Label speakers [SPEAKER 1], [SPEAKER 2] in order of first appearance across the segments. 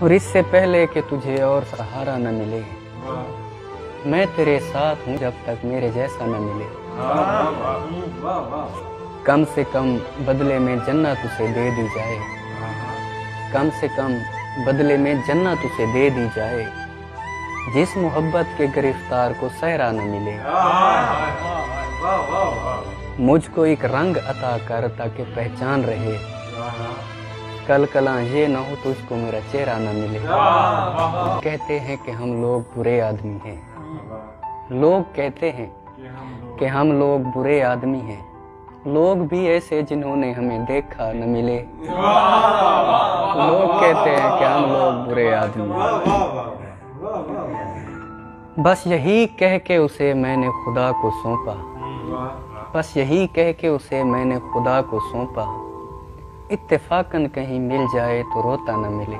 [SPEAKER 1] और इससे पहले कि तुझे और सहारा न मिले, मैं तेरे साथ हूँ जब तक मेरे जैसा न मिले। कम से कम बदले में जन्नत उसे दे दी जाए, कम से कम बदले में जन्नत उसे दे दी जाए, जिस मोहब्बत के गिरफ्तार को सहरा न मिले। मुझको एक रंग अता कर ताकि पहचान रहे, कल कला ये न हो तुझको मेरा चेहरा न मिले। कहते हैं कि हम लोग बुरे आदमी हैं, लोग कहते हैं कि हम लोग बुरे आदमी हैं, लोग भी ऐसे जिन्होंने हमें देखा न मिले। लोग कहते हैं कि हम लोग बुरे आदमी हैं। बस यही कह के उसे मैंने खुदा को सौंपा, बस यही कह के उसे मैंने खुदा को सौंपा, इत्तेफाकन कहीं मिल जाए तो रोता न मिले।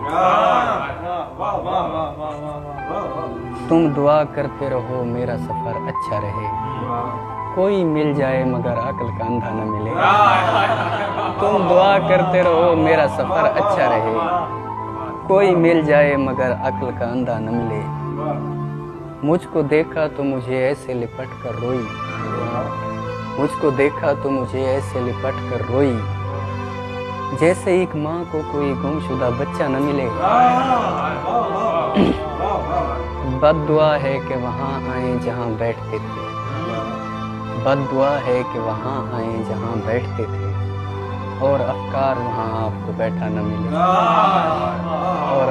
[SPEAKER 1] तुम दुआ करते रहो मेरा सफर अच्छा रहे, कोई मिल जाए मगर अक्ल का अंधा न मिले। तुम दुआ करते रहो मेरा सफर अच्छा रहे, कोई मिल जाए मगर अक्ल का अंधा न मिले। मुझको देखा तो मुझे ऐसे लिपट कर रोई, मुझको देखा तो मुझे ऐसे लिपट कर रोई, जैसे एक माँ को कोई गुमशुदा बच्चा न मिले। बद्दुआ है कि वहाँ आए जहाँ बैठते थे, बद्दुआ है कि वहाँ आए जहाँ बैठते थे, और अफकार वहाँ आपको बैठा न मिले। और